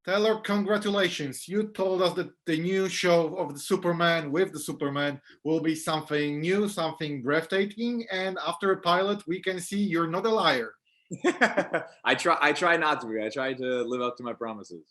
Taylor, congratulations. You told us that the new show of the Superman with the Superman will be something new, something breathtaking. And after a pilot, we can see you're not a liar. I try not to be. I try to live up to my promises.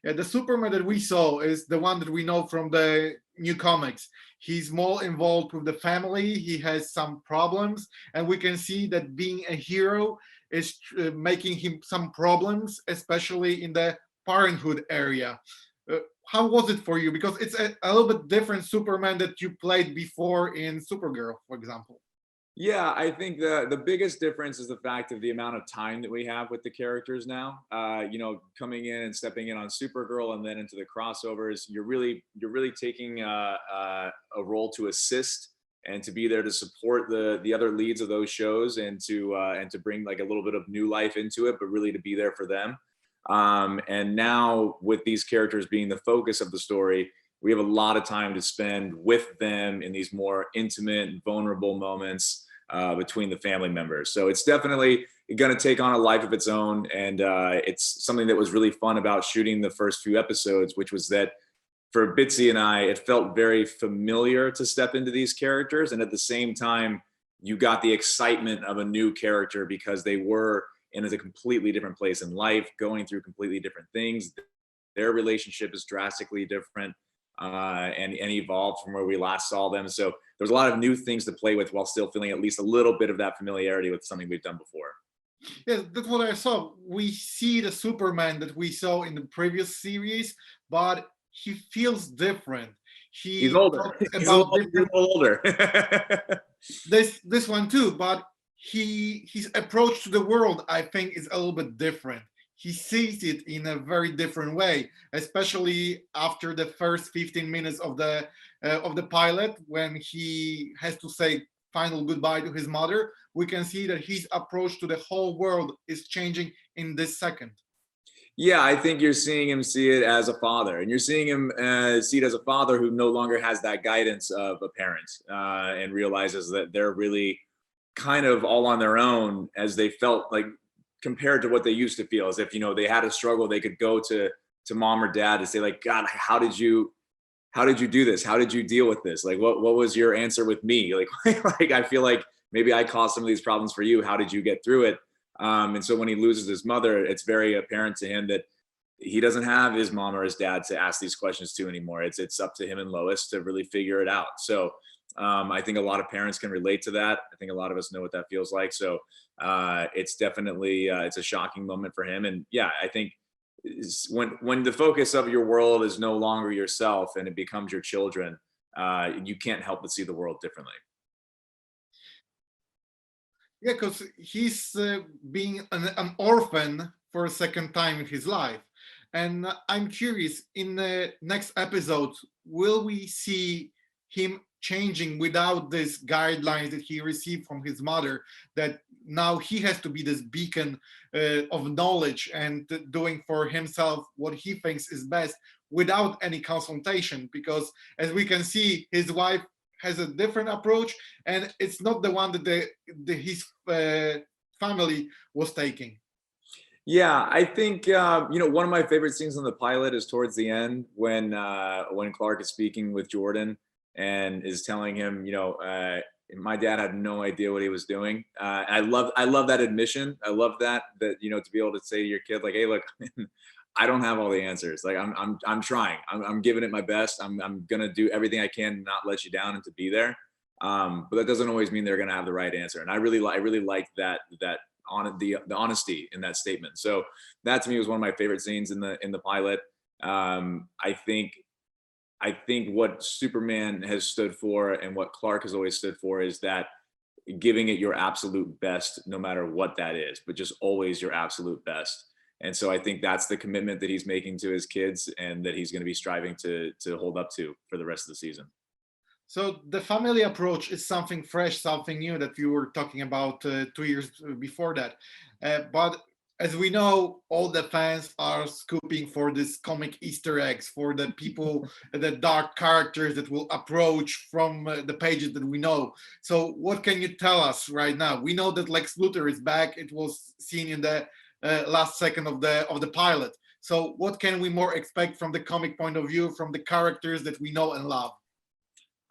Yeah, the Superman that we saw is the one that we know from the new comics. He's more involved with the family. He has some problems, and we can see that being a hero is making him some problems, especially in the parenthood area. Uh, how was it for you? Because it's a little bit different Superman that you played before in Supergirl, for example. Yeah, I think the biggest difference is the fact of the amount of time that we have with the characters now. Coming in and stepping in on Supergirl and then into the crossovers, you're really taking a role to assist and to be there to support the other leads of those shows and to bring like a little bit of new life into it, but really to be there for them. And now with these characters being the focus of the story, we have a lot of time to spend with them in these more intimate and vulnerable moments between the family members. So it's definitely going to take on a life of its own. And it's something that was really fun about shooting the first few episodes, which was that for Bitsy and I, it felt very familiar to step into these characters. And at the same time, you got the excitement of a new character because they were in a completely different place in life, going through completely different things. Their relationship is drastically different and evolved from where we last saw them. So there's a lot of new things to play with while still feeling at least a little bit of that familiarity with something we've done before. Yeah, that's what I saw. We see the Superman that we saw in the previous series, but he feels different. He's He older. talks He's a about little different older. this one too, but his approach to the world, I think, is a little bit different. He sees it in a very different way, especially after the first 15 minutes of the pilot when he has to say final goodbye to his mother. We can see that his approach to the whole world is changing in this second. Yeah, I think you're seeing him see it as a father, and you're seeing him see it as a father who no longer has that guidance of a parent and realizes that they're really kind of all on their own as they felt like compared to what they used to feel as if they had a struggle they could go to mom or dad to say like, God, how did you do this, how did you deal with this, like what was your answer with me, like like I feel like maybe I caused some of these problems for you, how did you get through it. And so when he loses his mother, it's very apparent to him that he doesn't have his mom or his dad to ask these questions to anymore. It's up to him and Lois to really figure it out. So I think a lot of parents can relate to that. I think a lot of us know what that feels like. So it's definitely it's a shocking moment for him. And yeah, I think when the focus of your world is no longer yourself and it becomes your children, you can't help but see the world differently. Yeah, because he's being an orphan for a second time in his life. And I'm curious, in the next episode, will we see him changing without these guidelines that he received from his mother? That now he has to be this beacon of knowledge and doing for himself what he thinks is best without any consultation. Because as we can see, his wife has a different approach, and it's not the one that his family was taking. Yeah, I think one of my favorite scenes in the pilot is towards the end when Clark is speaking with Jordan and is telling him, my dad had no idea what he was doing. I love that admission. I love that to be able to say to your kid like, hey, look, I don't have all the answers. Like I'm trying. I'm giving it my best. I'm gonna do everything I can to not let you down and to be there. But that doesn't always mean they're gonna have the right answer. And I really like that on the honesty in that statement. So that to me was one of my favorite scenes in the pilot. I think what Superman has stood for and what Clark has always stood for is that giving it your absolute best, no matter what that is, but just always your absolute best. And so I think that's the commitment that he's making to his kids and that he's going to be striving to hold up to for the rest of the season. So the family approach is something fresh, something new that you were talking about 2 years before that. But as we know, all the fans are scooping for this comic Easter eggs for the people, the dark characters that will approach from the pages that we know. So what can you tell us right now? We know that Lex Luthor is back. It was seen in the last second of the pilot. So what can we more expect from the comic point of view, from the characters that we know and love?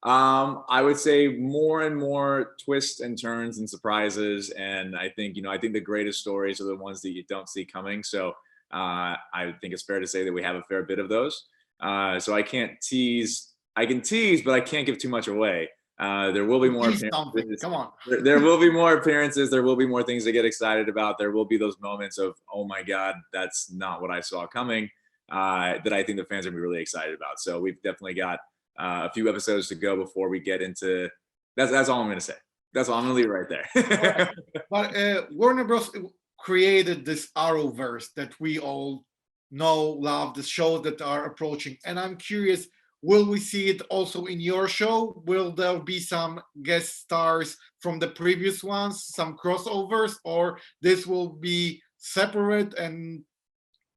I would say more and more twists and turns and surprises. And I think, I think the greatest stories are the ones that you don't see coming. So I think it's fair to say that we have a fair bit of those. So I can't tease. I can tease, but I can't give too much away. There will be more Tease something. appearances. Come on. There will be more appearances. There will be more things to get excited about. There will be those moments of, oh my God, that's not what I saw coming. That I think the fans are gonna be really excited about. So we've definitely got a few episodes to go before we get into. That's all I'm gonna say. That's all. I'm gonna leave it right All right. there. But Warner Bros. Created this Arrowverse that we all know, love, the shows that are approaching. And I'm curious, will we see it also in your show? Will there be some guest stars from the previous ones, some crossovers, or this will be separate and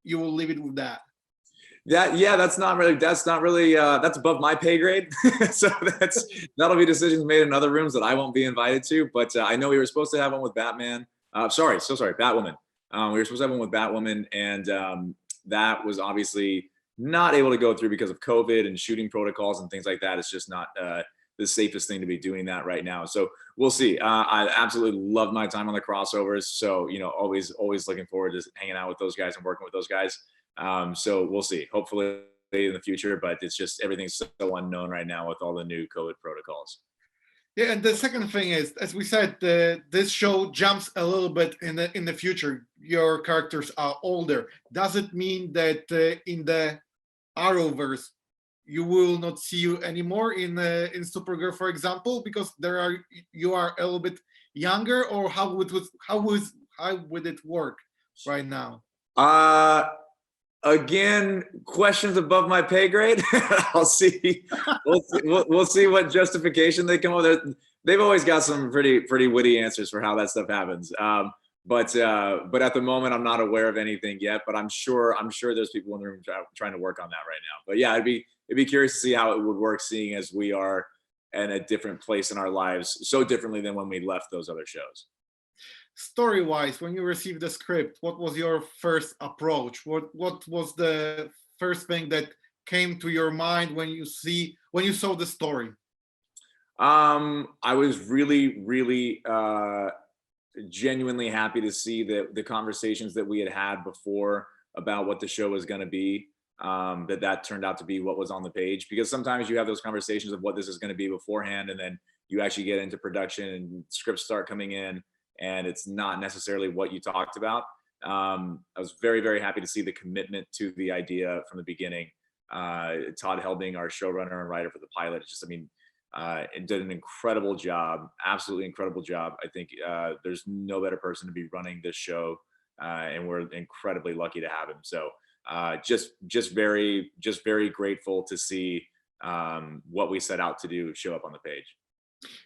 you will leave it with that? That's not really that's above my pay grade. So that'll be decisions made in other rooms that I won't be invited to. But I know we were supposed to have one with Batman. Sorry, Batwoman. We were supposed to have one with Batwoman, and that was obviously not able to go through because of COVID and shooting protocols and things like that. It's just not the safest thing to be doing that right now. So we'll see. I absolutely love my time on the crossovers. So always looking forward to hanging out with those guys and working with those guys. So we'll see. Hopefully in the future, but it's just everything's so unknown right now with all the new COVID protocols. Yeah, and the second thing is, as we said, this show jumps a little bit in the future. Your characters are older. Does it mean that in the Arrowverse you will not see you anymore in Supergirl, for example, because you are a little bit younger, or how would it work right now? Again, questions above my pay grade. I'll see. We'll see what justification they come up with. They've always got some pretty witty answers for how that stuff happens. But at the moment, I'm not aware of anything yet. But I'm sure there's people in the room trying to work on that right now. But yeah, it'd be curious to see how it would work, seeing as we are in a different place in our lives, so differently than when we left those other shows. Story-wise, when you received the script, what was your first approach? What was the first thing that came to your mind when you saw the story? I was really genuinely happy to see the conversations that we had before about what the show was going to be, that turned out to be what was on the page. Because sometimes you have those conversations of what this is going to be beforehand, and then you actually get into production and scripts start coming in, and it's not necessarily what you talked about. I was very happy to see the commitment to the idea from the beginning. Todd Helbing, our showrunner and writer for the pilot, it did an incredible job, absolutely incredible job. I think there's no better person to be running this show, and we're incredibly lucky to have him. So just very grateful to see what we set out to do show up on the page.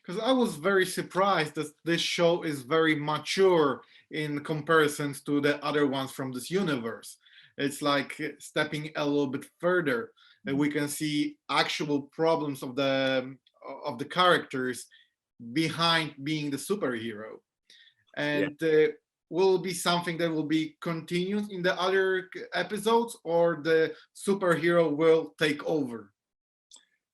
Because I was very surprised that this show is very mature in comparisons to the other ones from this universe. It's like stepping a little bit further, and we can see actual problems of the characters behind being the superhero, and will be something that will be continued in the other episodes, or the superhero will take over.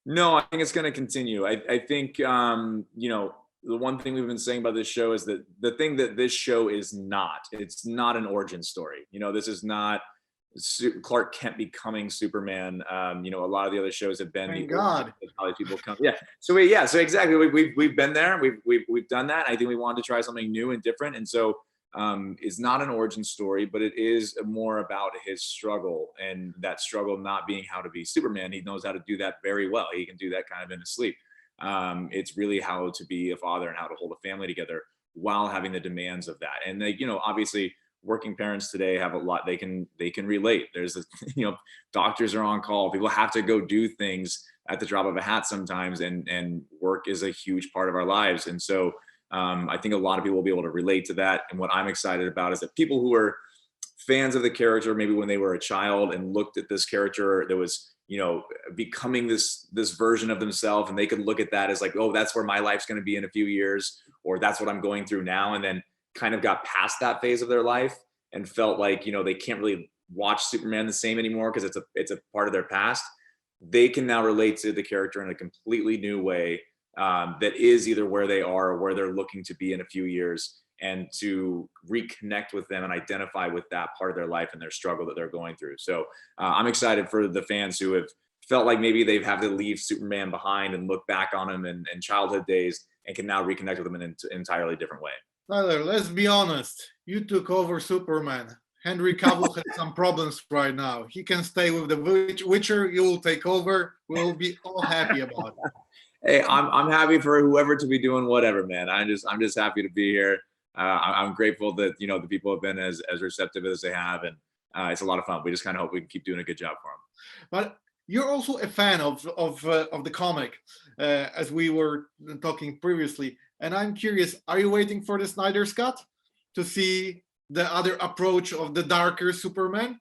No, I think it's going to continue. I think, the one thing we've been saying about this show is that the thing that this show is not, it's not an origin story. This is not Clark Kent becoming Superman. A lot of the other shows have been. Thank God. How people come. Yeah. So exactly. We've been there. We've done that. I think we wanted to try something new and different. And so is not an origin story, but it is more about his struggle, and that struggle not being how to be Superman. He knows how to do that very well. He can do that kind of in his sleep. It's really how to be a father and how to hold a family together while having the demands of that. And obviously working parents today have a lot, they can relate. There's doctors are on call. People have to go do things at the drop of a hat sometimes, and work is a huge part of our lives. And so I think a lot of people will be able to relate to that. And what I'm excited about is that people who are fans of the character, maybe when they were a child and looked at this character that was, becoming this version of themselves, and they could look at that as like, oh, that's where my life's going to be in a few years, or that's what I'm going through now. And then kind of got past that phase of their life and felt like, they can't really watch Superman the same anymore because it's a part of their past. They can now relate to the character in a completely new way, that is either where they are or where they're looking to be in a few years, and to reconnect with them and identify with that part of their life and their struggle that they're going through. So I'm excited for the fans who have felt like maybe they've had to leave Superman behind and look back on him in childhood days, and can now reconnect with him in an entirely different way. Tyler, let's be honest. You took over Superman. Henry Cavill has some problems right now. He can stay with the Witcher. You will take over. We'll be all happy about it. Hey, I'm happy for whoever to be doing whatever, man. I'm just happy to be here. I'm grateful that the people have been as receptive as they have, and it's a lot of fun. We just kind of hope we can keep doing a good job for them. But you're also a fan of the comic, as we were talking previously. And I'm curious, are you waiting for the Snyder's Cut to see the other approach of the darker Superman?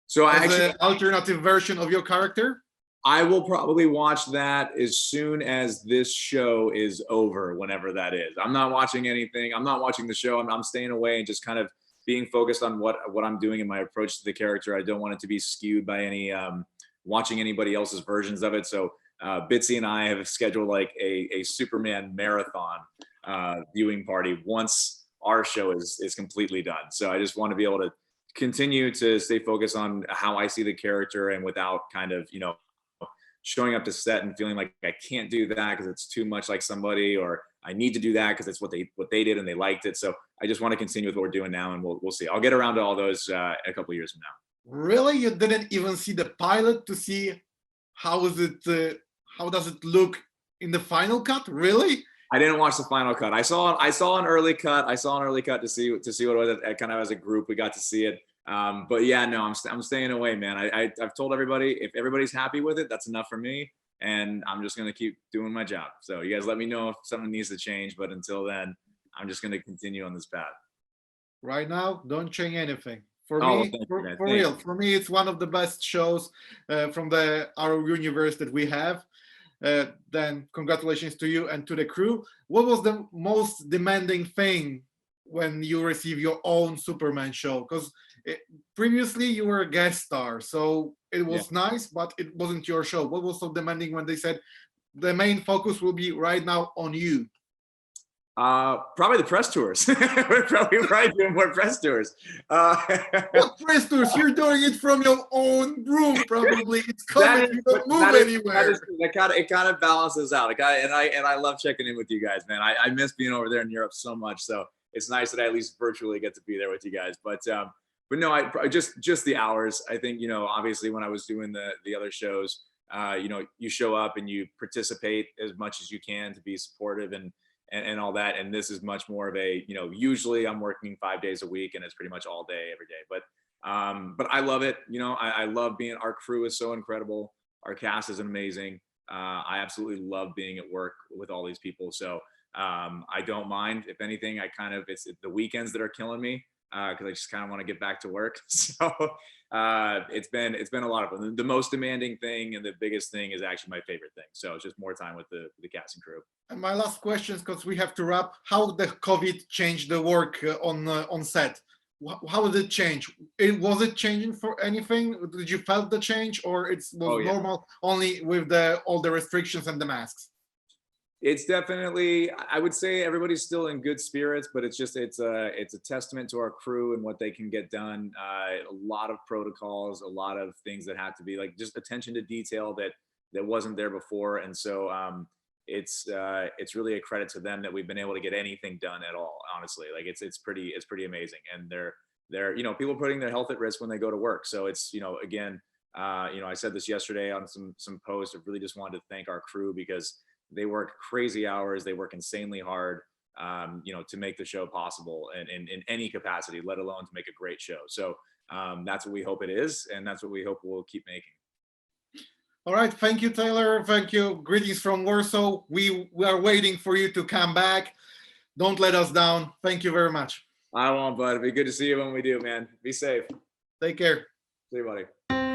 So I as actually an alternative version of your character? I will probably watch that as soon as this show is over, whenever that is. I'm not watching anything. I'm not watching the show. I'm staying away and just kind of being focused on what I'm doing in my approach to the character. I don't want it to be skewed by any watching anybody else's versions of it. So Bitsy and I have scheduled like a Superman marathon viewing party once our show is completely done. So I just want to be able to continue to stay focused on how I see the character, and without kind of showing up to set and feeling like I can't do that because it's too much like somebody, or I need to do that because it's what they did and they liked it. So I just want to continue with what we're doing now, and we'll see. I'll get around to all those a couple of years from now. Really? You didn't even see the pilot to see how does it look in the final cut? Really? I didn't watch the final cut. I saw an early cut. I saw an early cut to see what it was. Kind of as a group, we got to see it. But yeah, no, I'm staying away, man. I've told everybody, if everybody's happy with it, that's enough for me, and I'm just gonna keep doing my job. So you guys let me know if something needs to change, but until then, I'm just gonna continue on this path. Right now, don't change anything. For Oh, me, thank you, for man. real, Thank you. for me, it's one of the best shows from the our universe that we have. Then congratulations to you and to the crew. What was the most demanding thing when you receive your own Superman show? Because previously you were a guest star, so it was nice, but it wasn't your show. What was so demanding when they said the main focus will be right now on you? Probably the press tours. We're probably doing more press tours. What press tours? You're doing it from your own room, probably. It's coming. You don't move anywhere. It kind of balances out. And I love checking in with you guys, man. I miss being over there in Europe so much. So it's nice that I at least virtually get to be there with you guys. But no, I just the hours. I think obviously when I was doing the other shows, you show up and you participate as much as you can to be supportive and all that. And this is much more of a, usually I'm working 5 days a week and it's pretty much all day, every day. But I love it. I love being, our crew is so incredible. Our cast is amazing. I absolutely love being at work with all these people. So I don't mind. If anything, it's the weekends that are killing me, because I just kind of want to get back to work. So it's been a lot of fun. The most demanding thing and the biggest thing is actually my favorite thing. So it's just more time with the cast and crew. And my last question, because we have to wrap, how the COVID changed the work on set? How did it change? Was it changing for anything? Did you felt the change, or it was normal only with all the restrictions and the masks? It's definitely, I would say everybody's still in good spirits, but it's a testament to our crew and what they can get done. A lot of protocols, a lot of things that have to be like just attention to detail that wasn't there before. And so it's really a credit to them that we've been able to get anything done at all, honestly. Like it's pretty amazing. And they're people putting their health at risk when they go to work. So it's, again, I said this yesterday on some posts. I really just wanted to thank our crew, because they work crazy hours. They work insanely hard, to make the show possible in any capacity, let alone to make a great show. So that's what we hope it is. And that's what we hope we'll keep making. All right. Thank you, Taylor. Thank you. Greetings from Warsaw. We are waiting for you to come back. Don't let us down. Thank you very much. I won't, bud. It'd be good to see you when we do, man. Be safe. Take care. See you, buddy.